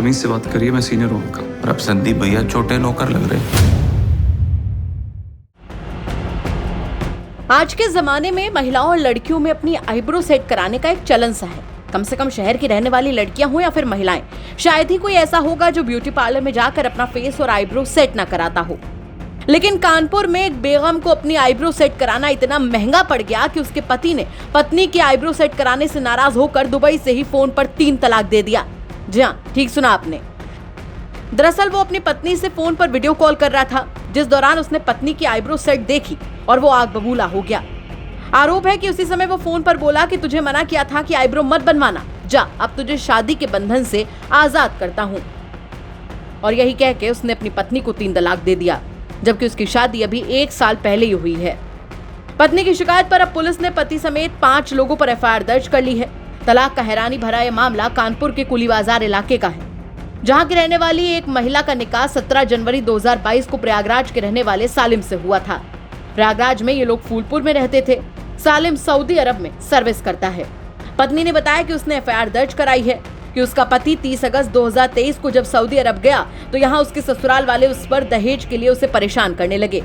तमीज से बात करिए, मैं सीनियर हूँ उनका। और अब संदीप भैया छोटे नौकर लग रहे। आज के जमाने में महिलाओं और लड़कियों में अपनी आईब्रो सेट कराने का एक चलन सा है। कम से कम शहर की रहने वाली लड़कियां हो या फिर महिलाएं, शायद ही कोई ऐसा होगा जो ब्यूटी पार्लर में जाकर अपना फेस और आईब्रो सेट ना कराता हो। लेकिन कानपुर में एक बेगम को अपनी आईब्रो सेट कराना इतना महंगा पड़ गया कि उसके पति ने पत्नी की आईब्रो सेट कराने से नाराज होकर दुबई से ही फोन पर 3 तलाक दे दिया। जी हाँ, ठीक सुना आपने। दरअसल वो अपनी पत्नी से फोन पर वीडियो कॉल कर रहा था, जिस दौरान उसने पत्नी की आईब्रो सेट देखी और वो आग बबूला हो गया। आरोप है कि उसी समय वो फोन पर बोला कि तुझे मना किया था कि आईब्रो मत बनवाना, जा अब तुझे शादी के बंधन से आजाद करता हूँ। और यही कह के उसने अपनी पत्नी को 3 तलाक दे दिया, जबकि उसकी शादी अभी 1 साल पहले ही हुई है। पत्नी की शिकायत पर अब पुलिस ने पति समेत 5 लोगों पर एफआईआर दर्ज कर ली है। तलाक का हैरानी भरा यह मामला कानपुर के कुली बाजार इलाके का है, जहां की रहने वाली एक महिला का निकाह 17 जनवरी 2022 को प्रयागराज के रहने वाले सालिम से हुआ था। प्रयागराज में ये लोग फूलपुर में रहते थे। सालिम सऊदी अरब में सर्विस करता है। पत्नी ने बताया कि उसने एफआईआर दर्ज कराई है कि उसका पति 30 अगस्त 2023 को जब सऊदी अरब गया तो यहाँ उसके ससुराल वाले उस पर दहेज के लिए उसे परेशान करने लगे,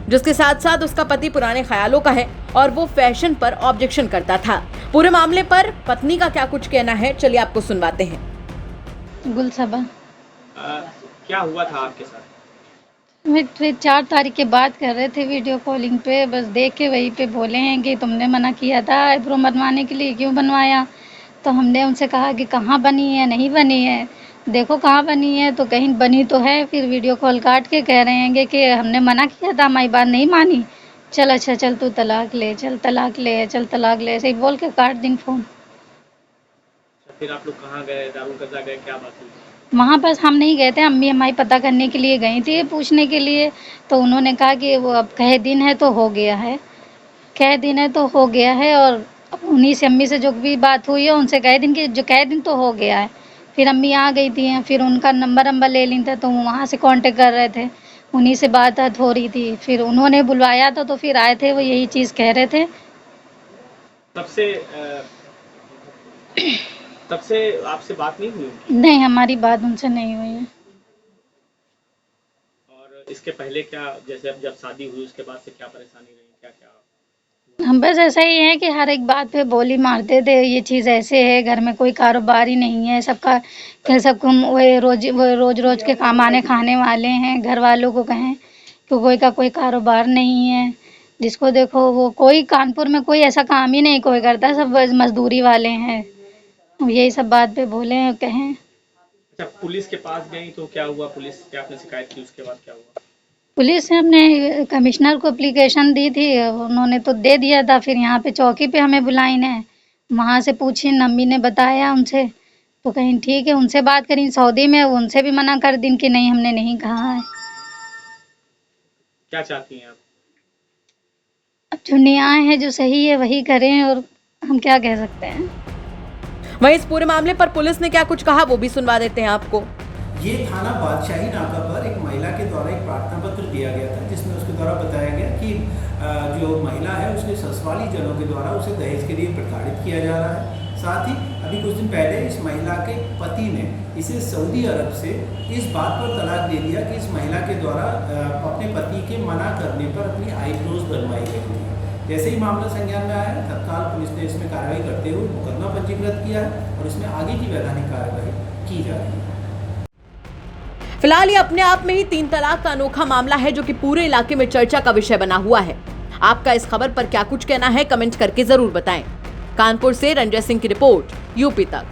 जिसके साथ साथ उसका पति पुराने ख्यालों का है और वो फैशन पर ऑब्जेक्शन करता था। पूरे मामले पर पत्नी का क्या कुछ कहना है, चलिए आपको सुनवाते हैं। गुलसबा, क्या हुआ था आपके साथ? मैं 4 तारीख के बात कर रहे थे वीडियो कॉलिंग पे, बस देख के वहीं पे बोले हैं कि तुमने मना किया था आईब्रो बनवाने के लिए, क्यों बनवाया? तो हमने उनसे कहा कि कहाँ बनी है, नहीं बनी है, देखो कहाँ बनी है, तो कहीं बनी तो है। फिर वीडियो कॉल काट के कह रहे हैं कि हमने मना किया था, हमारी बात नहीं मानी, चल अच्छा चल तू तलाक ले, चल तलाक ले, चल तलाक ले, ऐसे ही बोल के काट दिन फ़ोन। फिर आप लोग कहाँ गए, दारुल गए, क्या बात हुई? वहाँ बस हम नहीं गए थे, अम्मी हमारी पता करने के लिए गई थी, पूछने के लिए। तो उन्होंने कहा कि वो अब कह दिन है तो हो गया है, कह दिन है तो हो गया है। और उन्हीं से अम्मी से जो भी बात हुई है उनसे कह दिन कि जो कह दिन तो हो गया है। फिर अम्मी आ गई थी, फिर उनका नंबर ले ली था, तो वहाँ से कांटेक्ट कर रहे थे, उन्हीं से बात हो रही थी। फिर उन्होंने बुलवाया था तो फिर आए थे, वो यही चीज़ कह रहे थे। तब से आपसे बात नहीं हुई? नहीं, हमारी बात उनसे नहीं हुई है। और इसके पहले क्या, जैसे अब जब शादी हुई उसके बाद से क्या परेशानी रही, क्या क्या? हम बस ऐसा ही है कि हर एक बात पे बोली मारते थे, ये चीज़ ऐसे है, घर में कोई कारोबार ही नहीं है, सबका सबको रोज रोज के कमाने खाने वाले हैं। घर वालों को कहें कि कोई का कोई कारोबार नहीं है, जिसको देखो वो कोई कानपुर में कोई ऐसा काम ही नहीं कोई करता, सब मजदूरी वाले हैं। यही सब बात पे बोले हैं, कहें। अच्छा, पुलिस के पास गई तो क्या हुआ? पुलिस क्या आपने शिकायत की, उसके बाद क्या हुआ? पुलिस से हमने कमिश्नर को एप्लीकेशन दी थी, उन्होंने तो दे दिया था। फिर यहाँ पे चौकी पे हमें बुलाई ने, वहाँ से पूछी, अम्मी ने बताया उनसे, तो कहीं ठीक है, उनसे बात करी सऊदी में, उनसे भी मना कर दी कि नहीं हमने नहीं कहा है। क्या चाहती हैं आप? अब जो न्याय है, जो सही है वही करें, और हम क्या कह सकते हैं। वहीं इस पूरे मामले पर पुलिस ने क्या कुछ कहा वो भी सुनवा देते हैं आपको। ये थाना बादशाही नाका पर एक महिला के द्वारा एक प्रार्थना पत्र दिया गया था, जिसमें उसके द्वारा बताया गया कि जो महिला है उसके ससुराली जनों के द्वारा उसे दहेज के लिए प्रताड़ित किया जा रहा है। साथ ही अभी कुछ दिन पहले इस महिला के पति ने इसे सऊदी अरब से इस बात पर तलाक दे दिया कि इस महिला के द्वारा अपने पति के मना करने पर अपनी आईब्रोज बनवाई गई थी। जैसे ही मामला संज्ञान में आया, तत्काल पुलिस ने इसमें कार्रवाई करते हुए मुकदमा पंजीकृत किया है और इसमें आगे की वैधानिक कार्रवाई की जा रही है। फिलहाल ये अपने आप में ही 3 तलाक का अनोखा मामला है, जो कि पूरे इलाके में चर्चा का विषय बना हुआ है। आपका इस खबर पर क्या कुछ कहना है, कमेंट करके जरूर बताएं। कानपुर से रंजय सिंह की रिपोर्ट, यूपी तक।